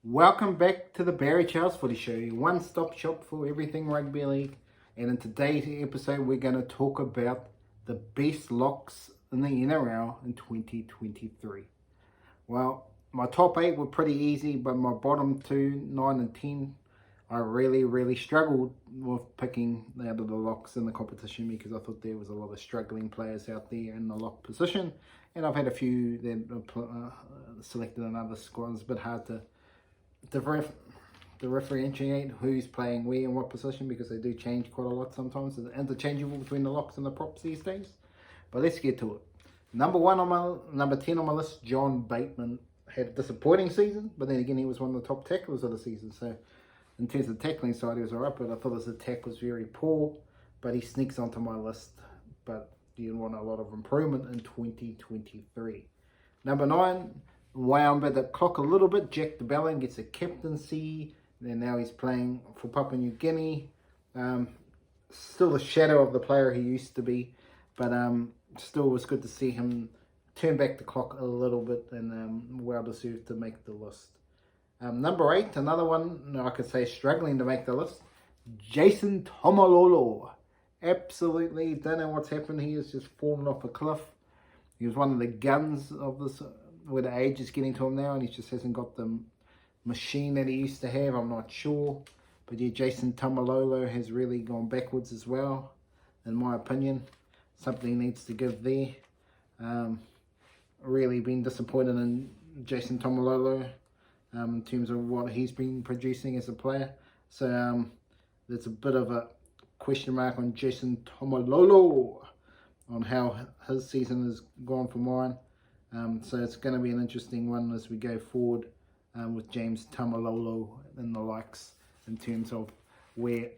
Welcome back to the Barry Charles Footy Show, your one-stop shop for everything rugby league. And in today's episode, we're going to talk about the best locks in the NRL in 2023. Well, my top 8 were pretty easy, but my bottom 2, 9 and 10, I really struggled with picking out of the locks in the competition because I thought there was a lot of struggling players out there in the lock position. And I've had a few that selected in other squads, but hard to differentiate who's playing where and what position because they do change quite a lot sometimes. It's interchangeable between the locks and the props these days. But let's get to it. Number 10 on my list, John Bateman had a disappointing season, but then again he was one of the top tacklers of the season. So in terms of tackling side, he was alright, but I thought his attack was very poor. But he sneaks onto my list. But you want a lot of improvement in 2023. Number 9. Wound by the clock a little bit. Jack de Belin gets a captaincy, and now he's playing for Papua New Guinea. Still the shadow of the player he used to be, but still was good to see him turn back the clock a little bit, and well deserved to make the list. Number 8, another one I could say struggling to make the list. Jason Taumalolo. Absolutely don't know what's happened. He has just fallen off a cliff. He was one of the guns of this, where the age is getting to him now, and he just hasn't got the machine that he used to have. I'm not sure. But yeah, Jason Taumalolo has really gone backwards as well, in my opinion. Something needs to give there. Really been disappointed in Jason Taumalolo in terms of what he's been producing as a player. So there's a bit of a question mark on Jason Taumalolo on how his season has gone for mine. So it's going to be an interesting one as we go forward with James Taumalolo and the likes in terms of where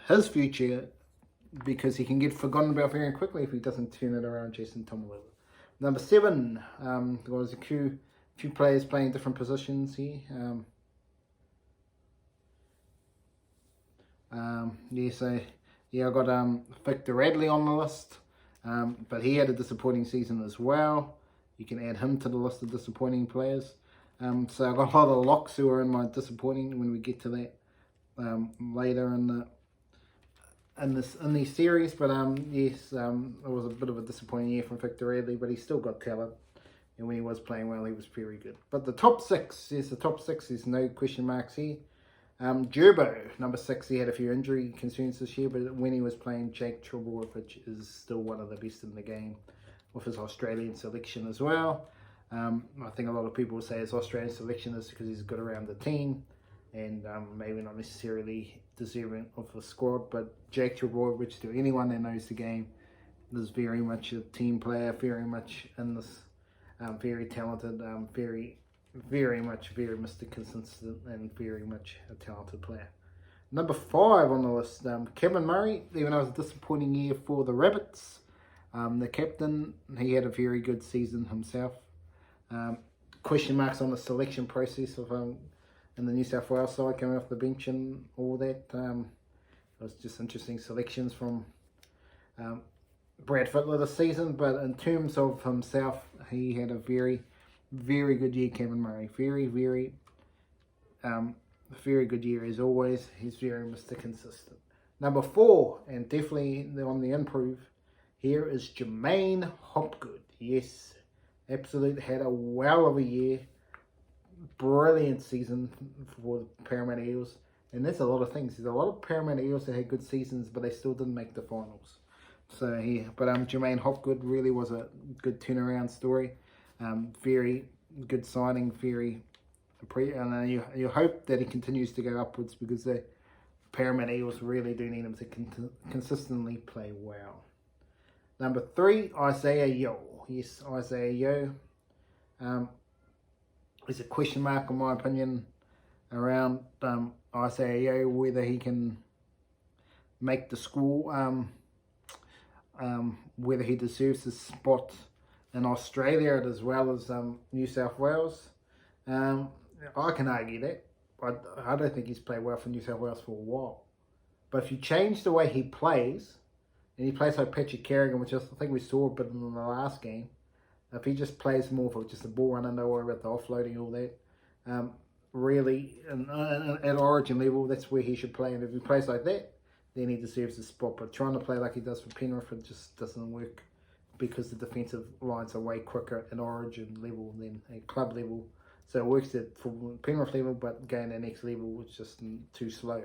his future, because he can get forgotten about very quickly if he doesn't turn it around, Jason Taumalolo. Number 7, there was a few players playing different positions here. I got Victor Radley on the list, but he had a disappointing season as well. You can add him to the list of disappointing players. So I've got a lot of locks who are in my disappointing when we get to that later in the series. But yes, it was a bit of a disappointing year from Victor Radley, but he's still got talent. And when he was playing well, he was very good. But the top 6, there's no question marks here. Gerbo, number 6, he had a few injury concerns this year, but when he was playing, Jake Trbojevic is still one of the best in the game, with his Australian selection as well. I think a lot of people will say his Australian selection is because he's good around the team and maybe not necessarily deserving of the squad. But Jake Trbojevic, to anyone that knows the game, is very much a team player, very much in this, very talented, very Mr. Consistent, and very much a talented player. Number 5 on the list, Kevin Murray, even though it was a disappointing year for the Rabbits. The captain, he had a very good season himself. Question marks on the selection process of in the New South Wales side, coming off the bench and all that. It was just interesting selections from Brad Fittler this season, but in terms of himself, he had a very good year, Kevin Murray. Very good year as always. He's very Mr. Consistent. Number 4, and definitely on the improve, here is Jermaine Hopgood. Yes, absolutely had a wow of a year. Brilliant season for the Parramatta Eels. And there's a lot of things. There's a lot of Parramatta Eels that had good seasons, but they still didn't make the finals. So yeah, but Jermaine Hopgood really was a good turnaround story. Very good signing. And you hope that he continues to go upwards because the Parramatta Eels really do need him to consistently play well. Number 3, Isaiah Yeo. Yes, Isaiah Yeo. There's a question mark, in my opinion, around Isaiah Yeo, whether he can make the school, whether he deserves a spot in Australia as well as New South Wales. I can argue that. I don't think he's played well for New South Wales for a while. But if you change the way he plays, and he plays like Patrick Carrigan, which I think we saw a bit in the last game, if he just plays more for just the ball running, don't worry about the offloading, all that, really, at Origin level, that's where he should play. And if he plays like that, then he deserves a spot. But trying to play like he does for Penrith, it just doesn't work because the defensive lines are way quicker at Origin level than at club level. So it works at for Penrith level, but going to the next level is just too slow.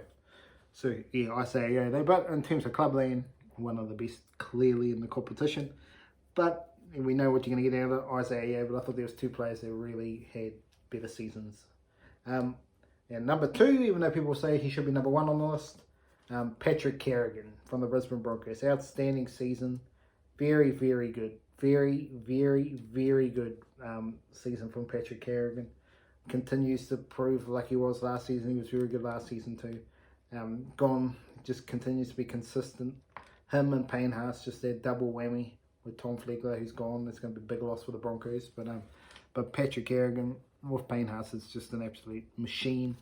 So yeah, I say yeah. But in terms of clubland, one of the best clearly in the competition. But we know what you're going to get out of it. Isaiah, but I thought there was two players that really had better seasons. And number 2, even though people say he should be number 1 on the list, Patrick Carrigan from the Brisbane Broncos. Outstanding season. Very, very good. Very, very, very good season from Patrick Carrigan. Continues to prove like he was last season. He was very good last season too. Just continues to be consistent. Him and Payne Haas, just their double whammy with Tom Flegler, who's gone. That's going to be a big loss for the Broncos. But Patrick Carrigan with Payne Haas is just an absolute machine.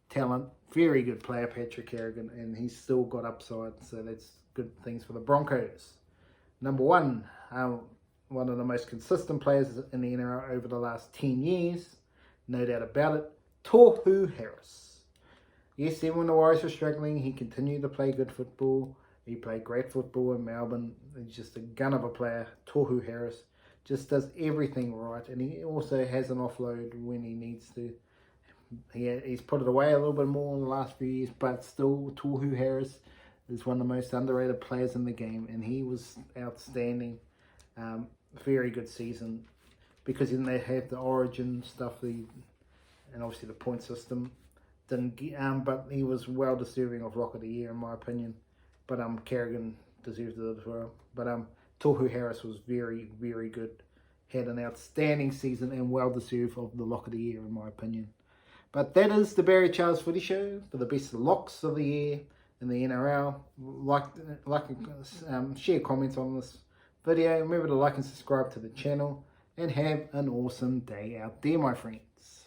Talent. Very good player, Patrick Carrigan. And he's still got upside. So that's good things for the Broncos. Number 1, one of the most consistent players in the NRL over the last 10 years. No doubt about it. Tohu Harris. Yes, even when the Warriors were struggling, he continued to play good football. He played great football in Melbourne. He's just a gun of a player. Tohu Harris just does everything right. And he also has an offload when he needs to. He's put it away a little bit more in the last few years, but still Tohu Harris is one of the most underrated players in the game. And he was outstanding. Very good season. Because they have the Origin stuff and obviously the point system. But he was well deserving of Lock of the Year in my opinion. But Carrigan deserved it as well. But Tohu Harris was very, very good. Had an outstanding season and well deserved of the Lock of the Year in my opinion. But that is the Barry Charles Footy Show for the best locks of the year in the NRL. Share comments on this video. Remember to like and subscribe to the channel. And have an awesome day out there, my friends.